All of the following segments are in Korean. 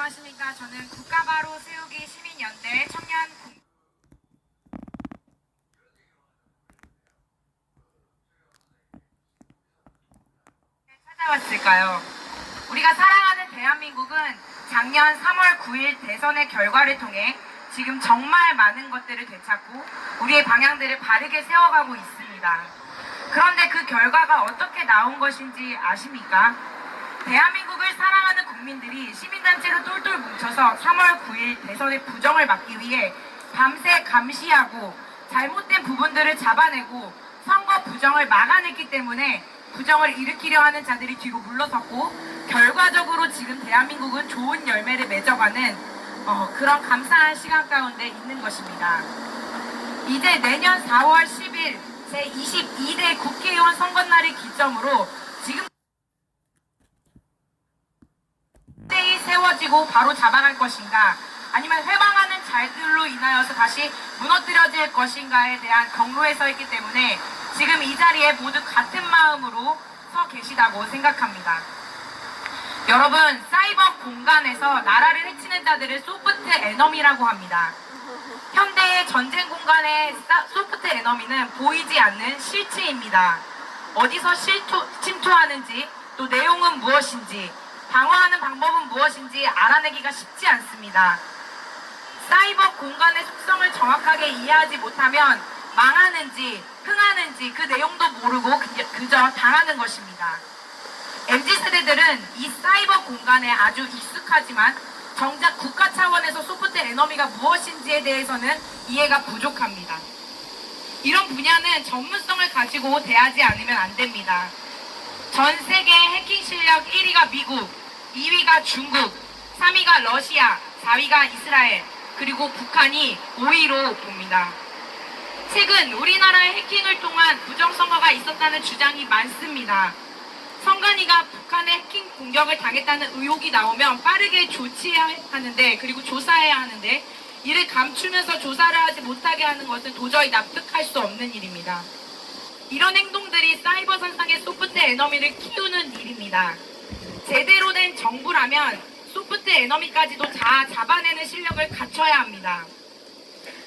안녕하십니까. 저는 국가바로 세우기 시민연대 청년 찾아왔을까요? 우리가 사랑하는 대한민국은 작년 3월 9일 대선의 결과를 통해 지금 정말 많은 것들을 되찾고 우리의 방향들을 바르게 세워가고 있습니다. 그런데 그 결과가 어떻게 나온 것인지 아십니까? 대한민국을 사랑하는 국민들이 시민단체로 똘똘 뭉쳐서 3월 9일 대선의 부정을 막기 위해 밤새 감시하고 잘못된 부분들을 잡아내고 선거 부정을 막아냈기 때문에 부정을 일으키려 하는 자들이 뒤로 물러섰고 결과적으로 지금 대한민국은 좋은 열매를 맺어가는 그런 감사한 시간 가운데 있는 것입니다. 이제 내년 4월 10일 제22대 국회의원 선거날을 기점으로 지금 때이 세워지고 바로 잡아갈 것인가 아니면 회방하는 잘들로 인하여서 다시 무너뜨려질 것인가에 대한 경로에 서 있기 때문에 지금 이 자리에 모두 같은 마음으로 서 계시다고 생각합니다. 여러분, 사이버 공간에서 나라를 해치는 자들을 소프트 에너미라고 합니다. 현대의 전쟁 공간의 소프트 에너미는 보이지 않는 실체입니다. 어디서 침투하는지 또 내용은 무엇인지 방어하는 방법은 무엇인지 알아내기가 쉽지 않습니다. 사이버 공간의 속성을 정확하게 이해하지 못하면 망하는지 흥하는지 그 내용도 모르고 그저 당하는 것입니다. MZ세대들은 이 사이버 공간에 아주 익숙하지만 정작 국가 차원에서 소프트 에너미가 무엇인지에 대해서는 이해가 부족합니다. 이런 분야는 전문성을 가지고 대하지 않으면 안 됩니다. 전 세계 해킹 실력 1위가 미국, 2위가 중국, 3위가 러시아, 4위가 이스라엘, 그리고 북한이 5위로 봅니다. 최근 우리나라의 해킹을 통한 부정선거가 있었다는 주장이 많습니다. 선관위가 북한의 해킹 공격을 당했다는 의혹이 나오면 빠르게 조치해야 하는데 그리고 조사해야 하는데 이를 감추면서 조사를 하지 못하게 하는 것은 도저히 납득할 수 없는 일입니다. 이런 행동들이 사이버 선상의 소프트 에너미를 키우는 일입니다. 제대로 된 정부라면 소프트 에너미까지도 다 잡아내는 실력을 갖춰야 합니다.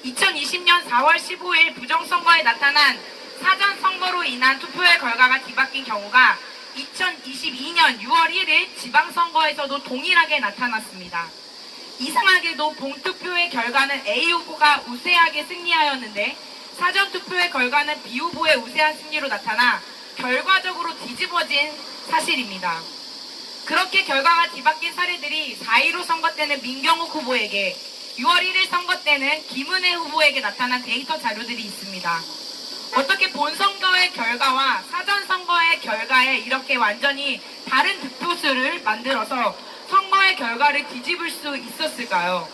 2020년 4월 15일 부정선거에 나타난 사전선거로 인한 투표의 결과가 뒤바뀐 경우가 2022년 6월 1일 지방선거에서도 동일하게 나타났습니다. 이상하게도 본투표의 결과는 A 후보가 우세하게 승리하였는데 사전투표의 결과는 B 후보의 우세한 승리로 나타나 결과적으로 뒤집어진 사실입니다. 그렇게 결과가 뒤바뀐 사례들이 4.15 선거 때는 민경욱 후보에게 6월 1일 선거 때는 김은혜 후보에게 나타난 데이터 자료들이 있습니다. 어떻게 본선거의 결과와 사전선거의 결과에 이렇게 완전히 다른 득표수를 만들어서 선거의 결과를 뒤집을 수 있었을까요?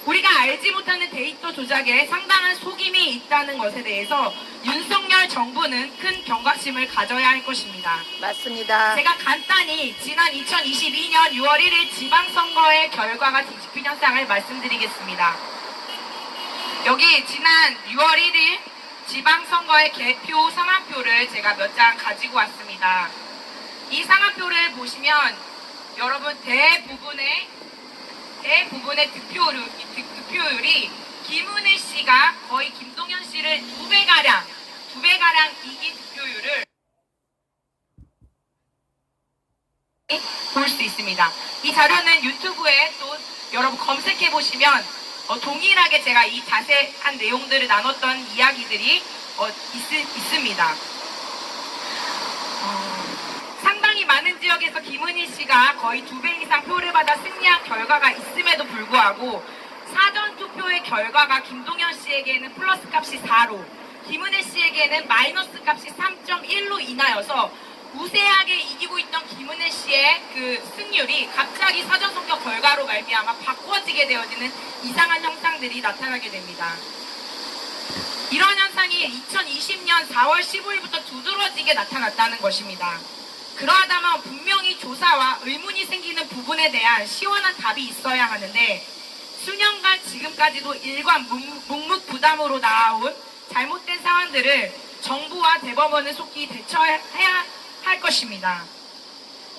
우리가 알지 못하는 데이터 조작에 상당한 속임이 있다는 것에 대해서 윤석열 정부는 큰 경각심을 가져야 할 것입니다. 맞습니다. 제가 간단히 지난 2022년 6월 1일 지방선거의 결과가 뒤집힌 현상을 말씀드리겠습니다. 여기 지난 6월 1일 지방선거의 개표 상한표를 제가 몇 장 가지고 왔습니다. 이 상한표를 보시면 여러분 대부분의 득표율이 김은혜 씨가 거의 김동연 씨를 2배가량 이긴 득표율을 볼 수 있습니다. 이 자료는 유튜브에 또 여러분 검색해 보시면 동일하게 제가 이 자세한 내용들을 나눴던 이야기들이 있습니다. 상당히 많은 지역에서 김은희 씨가 거의 2배 이상 표를 받아 승리한 결과가 있음에도 불구하고 사전투표의 결과가 김동연 씨에게는 플러스 값이 4로 김은혜 씨에게는 마이너스 값이 3.1로 인하여서 우세하게 이기고 있던 김은혜 씨의 그 승률이 갑자기 사전선거 결과로 말미암아 바꿔지게 되어지는 이상한 현상들이 나타나게 됩니다. 이런 현상이 2020년 4월 15일부터 두드러지게 나타났다는 것입니다. 그러하다면 분명히 조사와 의문이 생기는 부분에 대한 시원한 답이 있어야 하는데 수년간 지금까지도 일관 묵묵부담으로 나아온 잘못된 상황들을 정부와 대법원은 속히 대처해야 할 것입니다.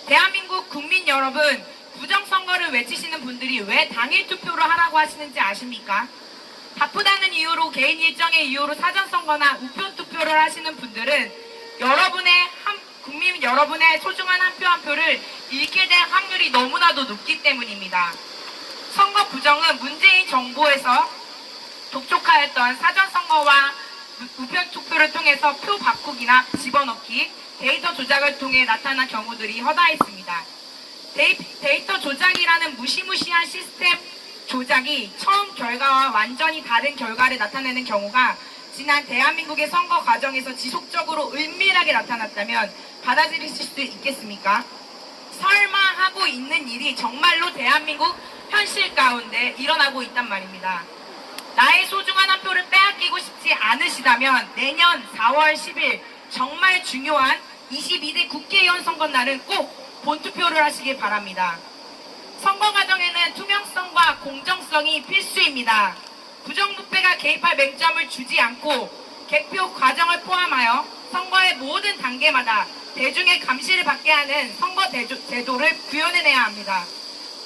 대한민국 국민 여러분, 부정선거를 외치시는 분들이 왜 당일 투표를 하라고 하시는지 아십니까? 바쁘다는 이유로 개인 일정의 이유로 사전선거나 우편투표를 하시는 분들은 국민 여러분의 소중한 한 표 한 표를 잃게 될 확률이 너무나도 높기 때문입니다. 선거 부정은 문재인 정부에서 독촉하였던 사전선거와 우편투표를 통해서 표 바꾸기나 집어넣기, 데이터 조작을 통해 나타난 경우들이 허다했습니다. 데이터 조작이라는 무시무시한 시스템 조작이 처음 결과와 완전히 다른 결과를 나타내는 경우가 지난 대한민국의 선거 과정에서 지속적으로 은밀하게 나타났다면 받아들이실 수 있겠습니까? 설마 하고 있는 일이 정말로 대한민국 현실 가운데 일어나고 있단 말입니다. 나의 소중한 한 표를 빼앗기고 싶지 않으시다면 내년 4월 10일 정말 중요한 22대 국회의원 선거날은 꼭 본투표를 하시길 바랍니다. 선거 과정에는 투명성과 공정성이 필수입니다. 부정부패가 개입할 맹점을 주지 않고 개표 과정을 포함하여 선거의 모든 단계마다 대중의 감시를 받게 하는 선거 제도를 구현해내야 합니다.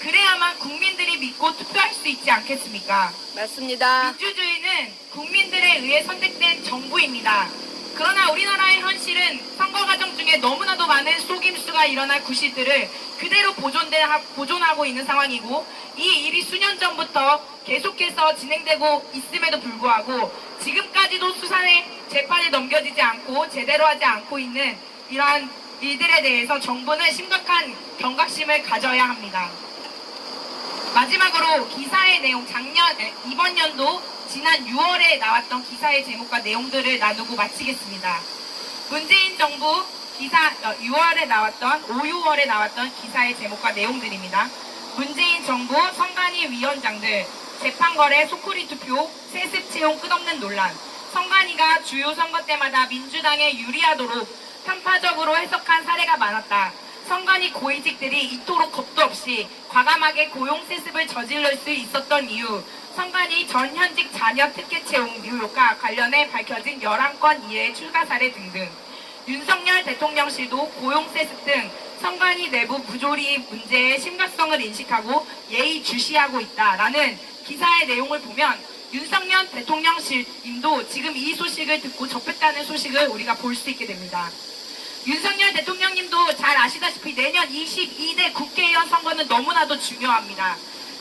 그래야만 국민들이 믿고 투표할 수 있지 않겠습니까? 맞습니다. 민주주의는 국민들에 의해 선택된 정부입니다. 그러나 우리나라의 현실은 선거 과정 중에 너무나도 많은 속임수가 일어날 구실들을 그대로 보존하고 있는 상황이고 이 일이 수년 전부터 계속해서 진행되고 있음에도 불구하고 지금까지도 수사의 재판에 넘겨지지 않고 제대로 하지 않고 있는 이러한 일들에 대해서 정부는 심각한 경각심을 가져야 합니다. 마지막으로 기사의 내용, 이번 연도 지난 6월에 나왔던 기사의 제목과 내용들을 나누고 마치겠습니다. 문재인 정부 기사 6월에 나왔던 6월에 나왔던 기사의 제목과 내용들입니다. 문재인 정부 선관위 위원장들 재판거래 소쿠리 투표 세습 채용 끝없는 논란. 선관위가 주요 선거 때마다 민주당에 유리하도록 편파적으로 해석한 사례가 많았다. 선관위 고위직들이 이토록 겁도 없이 과감하게 고용 세습을 저지를 수 있었던 이유, 선관위 전현직 자녀 특혜 채용 의혹과 관련해 밝혀진 11건 이외의 출가 사례 등등. 윤석열 대통령실도 고용 세습 등 선관위 내부 부조리 문제의 심각성을 인식하고 예의주시하고 있다라는 기사의 내용을 보면 윤석열 대통령실임도 지금 이 소식을 듣고 접했다는 소식을 우리가 볼 수 있게 됩니다. 윤석열 대통령님도 잘 아시다시피 내년 22대 국회의원 선거는 너무나도 중요합니다.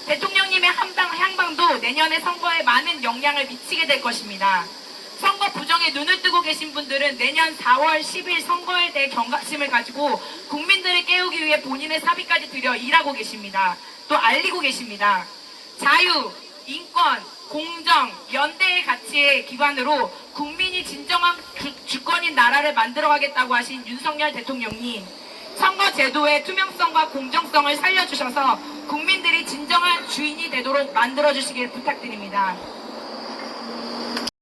대통령님의 향방도 내년의 선거에 많은 영향을 미치게 될 것입니다. 선거 부정에 눈을 뜨고 계신 분들은 내년 4월 10일 선거에 대해 경각심을 가지고 국민들을 깨우기 위해 본인의 사비까지 들여 일하고 계십니다. 또 알리고 계십니다. 자유, 인권, 공정, 연대의 가치의 기반으로 국민이 진정한 주권인 나라를 만들어가겠다고 하신 윤석열 대통령님, 선거 제도의 투명성과 공정성을 살려주셔서 국민들이 진정한 주인이 되도록 만들어주시길 부탁드립니다.